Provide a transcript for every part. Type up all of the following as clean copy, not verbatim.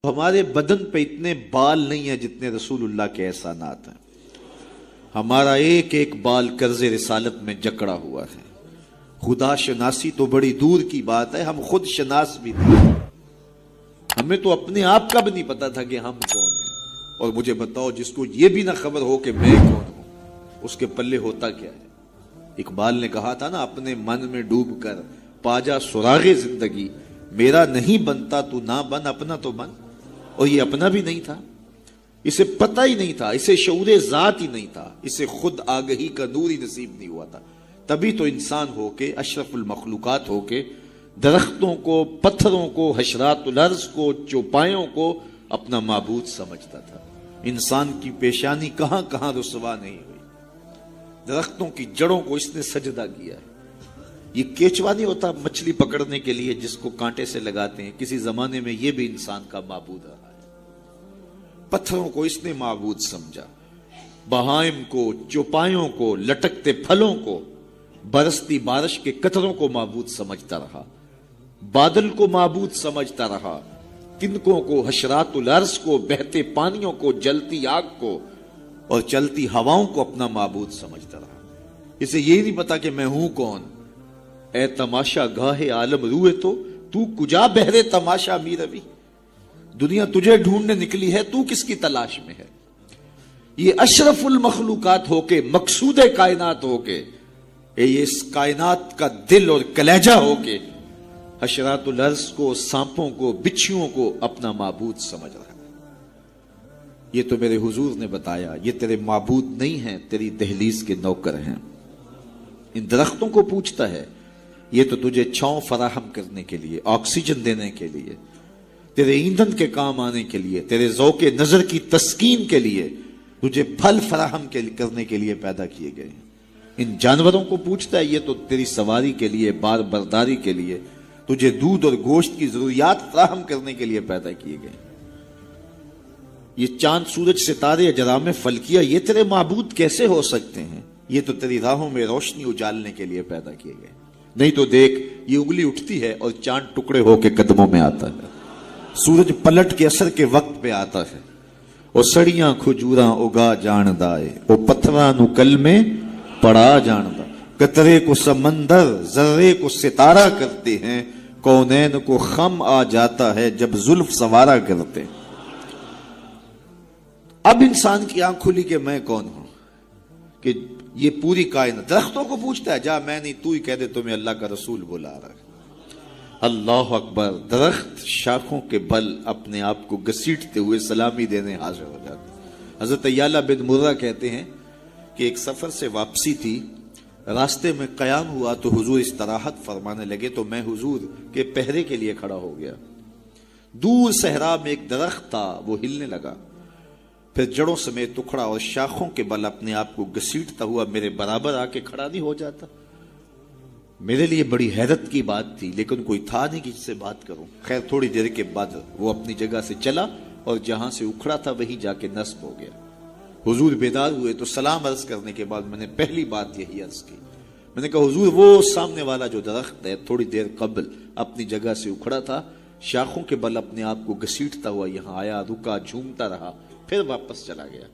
ہمارے بدن پہ اتنے بال نہیں ہیں جتنے رسول اللہ کے احسانات ہیں۔ ہمارا ایک ایک بال قرض رسالت میں جکڑا ہوا ہے۔ خدا شناسی تو بڑی دور کی بات ہے، ہم خود شناس بھی نہیں۔ ہمیں تو اپنے آپ کا بھی نہیں پتا تھا کہ ہم کون ہیں۔ اور مجھے بتاؤ، جس کو یہ بھی نہ خبر ہو کہ میں کون ہوں، اس کے پلے ہوتا کیا ہے؟ اقبال نے کہا تھا نا، اپنے من میں ڈوب کر پاجا سراغ زندگی، میرا نہیں بنتا تو نہ بن، اپنا تو بن۔ اور یہ اپنا بھی نہیں تھا، اسے پتہ ہی نہیں تھا، اسے شعور ذات ہی نہیں تھا، اسے خود آگہی کا نور ہی نصیب نہیں ہوا تھا۔ تبھی تو انسان ہو کے، اشرف المخلوقات ہو کے، درختوں کو، پتھروں کو، حشرات الارض کو، چوپایوں کو اپنا معبود سمجھتا تھا۔ انسان کی پیشانی کہاں کہاں رسوا نہیں ہوئی، درختوں کی جڑوں کو اس نے سجدہ کیا ہے۔ یہ کیچوا نہیں ہوتا مچھلی پکڑنے کے لیے جس کو کانٹے سے لگاتے ہیں، کسی زمانے میں یہ بھی انسان کا معبود رہا ہے۔ پتھروں کو اس نے معبود سمجھا، بہائم کو، چوپایوں کو، لٹکتے پھلوں کو، برستی بارش کے قطروں کو معبود سمجھتا رہا، بادل کو معبود سمجھتا رہا، تنکوں کو، حشرات الارض کو، بہتے پانیوں کو، جلتی آگ کو اور چلتی ہواؤں کو اپنا معبود سمجھتا رہا۔ اسے یہ نہیں پتا کہ میں ہوں کون۔ اے تماشا گاہ عالم روئے تو کجا بہرے تماشا می روی، دنیا تجھے ڈھونڈنے نکلی ہے، تو کس کی تلاش میں ہے؟ یہ اشرف المخلوقات ہو کے، مقصود کائنات ہو کے، یہ اس کائنات کا دل اور کلیجہ ہو کے، حشرات الارض کو، سانپوں کو، بچھیوں کو اپنا معبود سمجھ رہا ہے۔ یہ تو میرے حضور نے بتایا، یہ تیرے معبود نہیں ہیں، تیری دہلیز کے نوکر ہیں۔ ان درختوں کو پوچھتا ہے، یہ تو تجھے چھاؤں فراہم کرنے کے لیے، آکسیجن دینے کے لیے، تیرے ایندھن کے کام آنے کے لیے، تیرے ذوق نظر کی تسکین کے لیے، تجھے پھل فراہم کرنے کے لیے پیدا کیے گئے ہیں۔ ان جانوروں کو پوچھتا ہے، یہ تو تیری سواری کے لیے، بار برداری کے لیے، تجھے دودھ اور گوشت کی ضروریات فراہم کرنے کے لیے پیدا کیے گئے ہیں۔ یہ چاند، سورج، ستارے، اجرام فلکیہ، یہ تیرے معبود کیسے ہو سکتے ہیں؟ یہ تو تیری راہوں میں روشنی اجالنے کے لیے پیدا کیے گئے۔ نہیں تو دیکھ، یہ انگلی اٹھتی ہے اور چاند ٹکڑے ہو کے قدموں میں آتا ہے، سورج پلٹ کے اثر کے وقت پہ آتا ہے، اور سڑیاں کھجوراں اگا جان دائے، وہ پتھراں نو کل میں پڑا جان دا، قطرے کو سمندر، ذرے کو ستارہ کرتے ہیں، کونین کو خم آ جاتا ہے جب زلف سوارا کرتے ہیں۔ اب انسان کی آنکھ کھلی کہ میں کون ہوں، کہ یہ پوری کائنات۔ درختوں کو پوچھتا ہے، جا میں نہیں، تو ہی کہہ دے تمہیں اللہ کا رسول بلا رہا ہے۔ اللہ اکبر! درخت شاخوں کے بل اپنے آپ کو گھسیٹتے ہوئے سلامی دینے حاضر ہو جاتے۔ حضرت یعلا بن مرہ کہتے ہیں کہ ایک سفر سے واپسی تھی، راستے میں قیام ہوا تو حضور استراحت فرمانے لگے، تو میں حضور کے پہرے کے لیے کھڑا ہو گیا۔ دور صحرا میں ایک درخت تھا، وہ ہلنے لگا، پھر جڑوں سمیت ٹکڑا اور شاخوں کے بل اپنے آپ کو گھسیٹتا ہوا میرے برابر آ کے کھڑا نہیں ہو جاتا۔ میرے لیے بڑی حیرت کی بات تھی، لیکن کوئی تھا نہیں کہ جس سے بات کروں۔ خیر تھوڑی دیر کے بعد وہ اپنی جگہ سے چلا اور جہاں سے اکھڑا تھا وہیں جا کے نصب ہو گیا۔ حضور بیدار ہوئے تو سلام عرض کرنے کے بعد میں نے پہلی بات یہی عرض کی، میں نے کہا حضور، وہ سامنے والا جو درخت ہے تھوڑی دیر قبل اپنی جگہ سے اکھڑا تھا، شاخوں کے بل اپنے آپ کو گھسیٹتا ہوا یہاں آیا، رکا، جھومتا رہا، پھر واپس چلا گیا۔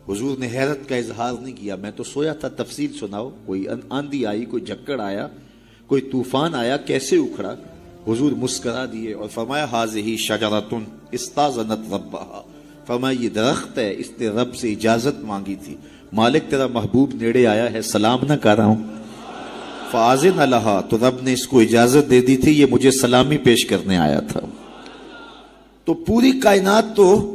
حضور نے حیرت کا اظہار نہیں کیا، میں تو سویا تھا، تفصیل سناؤ، کوئی آندھی آئی، کوئی جھکڑ آیا، کوئی طوفان آیا، کیسے اکھڑا؟ حضور مسکرا دیے اور فرمایا، ھذہ شجرۃ استاذنت ربھا، فرمایا یہ درخت ہے، اس نے رب سے اجازت مانگی تھی، مالک تیرا محبوب نیڑے آیا ہے، سلام نہ کر رہا ہوں، فاذن لھا، تو رب نے اس کو اجازت دے دی تھی، یہ مجھے سلامی پیش کرنے آیا تھا۔ تو پوری کائنات تو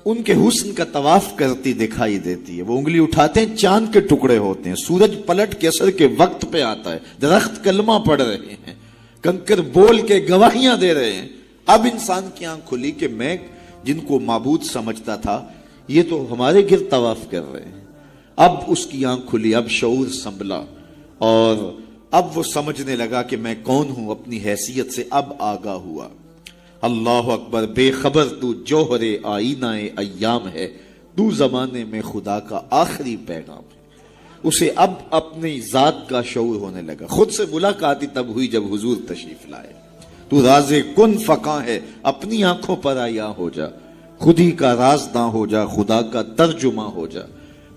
ان کے حسن کا طواف کرتی دکھائی دیتی ہے۔ وہ انگلی اٹھاتے ہیں، چاند کے ٹکڑے ہوتے ہیں، سورج پلٹ کے اثر کے وقت پہ آتا ہے، درخت کلمہ پڑھ رہے ہیں، کنکر بول کے گواہیاں دے رہے ہیں۔ اب انسان کی آنکھ کھلی کہ میں جن کو معبود سمجھتا تھا، یہ تو ہمارے گرد طواف کر رہے ہیں۔ اب اس کی آنکھ کھلی، اب شعور سنبھلا، اور اب وہ سمجھنے لگا کہ میں کون ہوں، اپنی حیثیت سے اب آگاہ ہوا۔ اللہ اکبر! بے خبر تو جوہر آئینہ ایام ہے، تو زمانے میں خدا کا آخری پیغام ہے۔ اسے اب اپنی ذات کا شعور ہونے لگا۔ خود سے ملاقات ہی تب ہوئی جب حضور تشریف لائے۔ تو راز کن فقاں ہے، اپنی آنکھوں پر آیا ہو جا، خودی کا رازداں ہو جا، خدا کا ترجمہ ہو جا،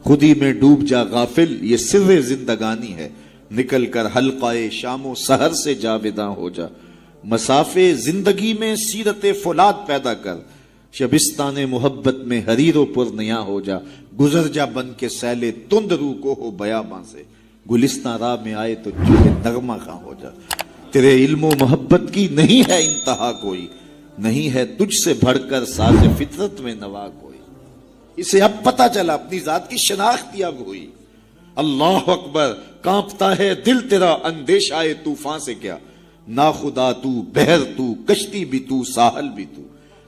خودی میں ڈوب جا غافل، یہ سر زندگانی ہے، نکل کر حلقہ شام و سحر سے جاویداں ہو جا، مسافے زندگی میں سیرت فولاد پیدا کر، شبستان محبت میں حریر و پر نیا ہو جا، گزر جا بن کے سیلے تند رو کو ہو بیاباں سے، گلستان راہ میں آئے تو چلے نغمہ خاں ہو جا، تیرے علم و محبت کی نہیں ہے انتہا کوئی، نہیں ہے تجھ سے بڑھ کر ساز فطرت میں نوا کوئی، اسے اب پتہ چلا اپنی ذات کی شناخت اب ہوئی، اللہ اکبر، کانپتا ہے دل تیرا اندیشہ طوفان سے کیا، ناخدا تو، بحر تو، کشتی بھی تو، ساحل بھی تو،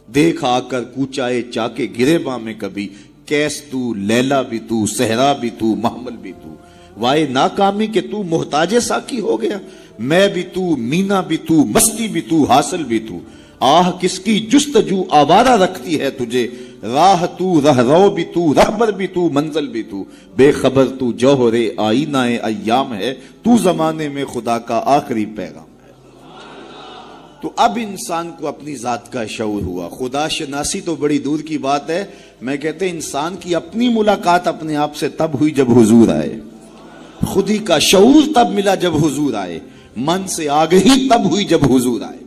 دیکھ آ کر کوچائے چاکے گریباں میں کبھی، کیس تو، لیلا بھی تو، صحرا بھی تو، محمل بھی تو، وائے ناکامی کہ تو محتاج ساکی ہو گیا، میں بھی تو، مینا بھی تو، مستی بھی تو، حاصل بھی تو، آہ کس کی جستجو آوارہ رکھتی ہے تجھے، راہ تو، رہ رو بھی تو، رہبر بھی تو، منزل بھی تو، بے خبر تو جوہر آئینہ ایام ہے، تو زمانے میں خدا کا آخری پیغام ہے۔ تو اب انسان کو اپنی ذات کا شعور ہوا، خدا شناسی تو بڑی دور کی بات ہے، میں کہتے ہیں انسان کی اپنی ملاقات اپنے آپ سے تب ہوئی جب حضور آئے، خودی کا شعور تب ملا جب حضور آئے، من سے آگہی تب ہوئی جب حضور آئے۔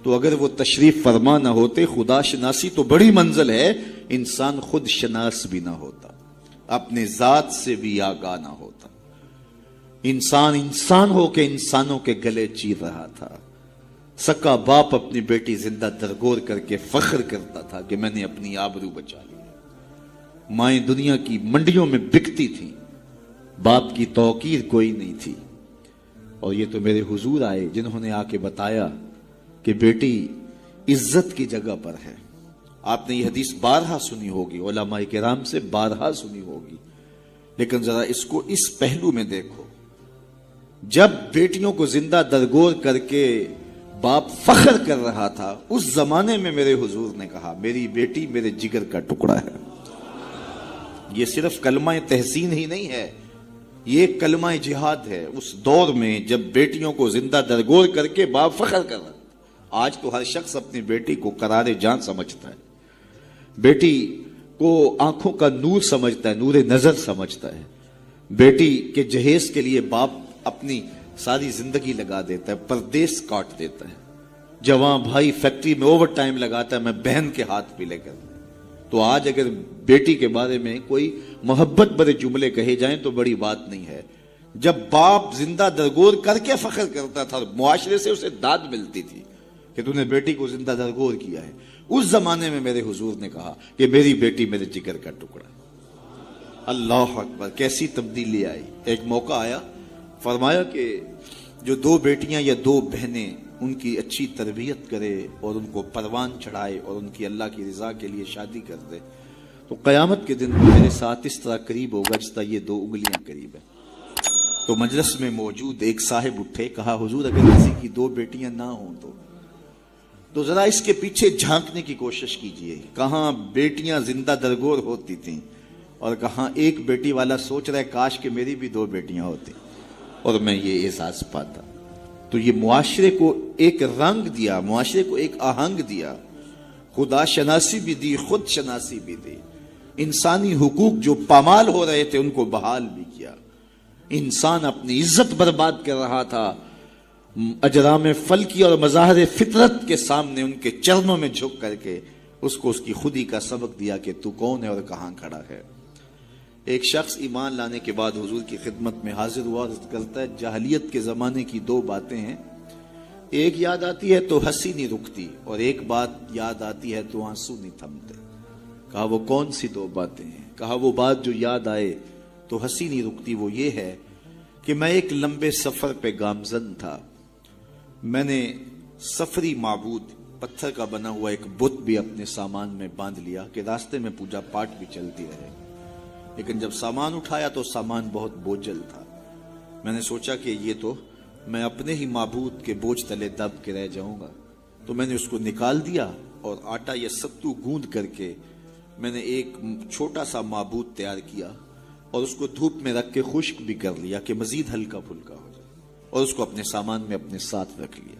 تو اگر وہ تشریف فرما نہ ہوتے، خدا شناسی تو بڑی منزل ہے، انسان خود شناس بھی نہ ہوتا، اپنے ذات سے بھی آگاہ نہ ہوتا، انسان ہو کے انسانوں کے گلے چیر رہا تھا، سکا باپ اپنی بیٹی زندہ درگور کر کے فخر کرتا تھا کہ میں نے اپنی آبرو بچا لی، مائیں دنیا کی منڈیوں میں بکتی تھیں، باپ کی توقیر کوئی نہیں تھی، اور یہ تو میرے حضور آئے جنہوں نے آ کے بتایا کہ بیٹی عزت کی جگہ پر ہے۔ آپ نے یہ حدیث بارہا سنی ہوگی، علماء کرام سے بارہا سنی ہوگی، لیکن ذرا اس کو اس پہلو میں دیکھو، جب بیٹیوں کو زندہ درگور کر کے باپ فخر کر رہا تھا، اس زمانے میں میرے حضور نے کہا میری بیٹی میرے جگر کا ٹکڑا ہے۔ یہ صرف کلمہ تحسین ہی نہیں ہے، یہ کلمہ جہاد ہے۔ اس دور میں جب بیٹیوں کو زندہ درگور کر کے باپ فخر کر رہا، آج تو ہر شخص اپنی بیٹی کو قرار جان سمجھتا ہے، بیٹی کو آنکھوں کا نور سمجھتا ہے، نور نظر سمجھتا ہے، بیٹی کے جہیز کے لیے باپ اپنی ساری زندگی لگا دیتا ہے، پردیس کاٹ دیتا ہے، جوان بھائی فیکٹری میں اوور ٹائم لگاتا ہے، میں بہن کے ہاتھ پہ لے کر۔ تو آج اگر بیٹی کے بارے میں کوئی محبت بھرے جملے کہے جائیں تو بڑی بات نہیں ہے، جب باپ زندہ درگور کر کے فخر کرتا تھا، معاشرے سے اسے داد ملتی تھی کہ تو نے بیٹی کو زندہ درگور کیا ہے، اس زمانے میں میرے حضور نے کہا کہ میری بیٹی میرے جگر کا ٹکڑا۔ اللہ اکبر، کیسی تبدیلی آئی۔ ایک موقع آیا، فرمایا کہ جو دو بیٹیاں یا دو بہنیں ان کی اچھی تربیت کرے اور ان کو پروان چڑھائے اور ان کی اللہ کی رضا کے لیے شادی کر دے تو قیامت کے دن میرے ساتھ اس طرح قریب ہوگا جس طرح یہ دو انگلیاں قریب ہیں۔ تو مجلس میں موجود ایک صاحب اٹھے، کہا حضور اگر کسی کی دو بیٹیاں نہ ہوں تو ذرا اس کے پیچھے جھانکنے کی کوشش کیجئے، کہاں بیٹیاں زندہ درگور ہوتی تھیں اور کہاں ایک بیٹی والا سوچ رہا ہے کاش کہ میری بھی دو بیٹیاں ہوتی اور میں یہ احساس پاتا۔ تو یہ معاشرے کو ایک رنگ دیا، معاشرے کو ایک آہنگ دیا، خدا شناسی بھی دی، خود شناسی بھی دی، انسانی حقوق جو پامال ہو رہے تھے ان کو بحال بھی کیا۔ انسان اپنی عزت برباد کر رہا تھا، اجرام فلکی اور مظاہر فطرت کے سامنے ان کے چرنوں میں جھک کر کے اس کو اس کی خودی کا سبق دیا کہ تو کون ہے اور کہاں کھڑا ہے۔ ایک شخص ایمان لانے کے بعد حضور کی خدمت میں حاضر ہوا، عرض کرتا ہے جاہلیت کے زمانے کی دو باتیں ہیں، ایک یاد آتی ہے تو ہنسی نہیں رکتی اور ایک بات یاد آتی ہے تو آنسو نہیں تھمتے۔ کہا وہ کون سی دو باتیں ہیں؟ کہا وہ بات جو یاد آئے تو ہنسی نہیں رکتی وہ یہ ہے کہ میں ایک لمبے سفر پہ گامزن تھا، میں نے سفری معبود پتھر کا بنا ہوا ایک بت بھی اپنے سامان میں باندھ لیا کہ راستے میں پوجا پاٹ بھی چلتی رہے، لیکن جب سامان اٹھایا تو سامان بہت بوجھل تھا، میں نے سوچا کہ یہ تو میں اپنے ہی معبود کے بوجھ تلے دب کے رہ جاؤں گا، تو میں نے اس کو نکال دیا اور آٹا یا ستو گوندھ کر کے میں نے ایک چھوٹا سا معبود تیار کیا اور اس کو دھوپ میں رکھ کے خشک بھی کر لیا کہ مزید ہلکا پھلکا ہو جائے، اور اس کو اپنے سامان میں اپنے ساتھ رکھ لیا۔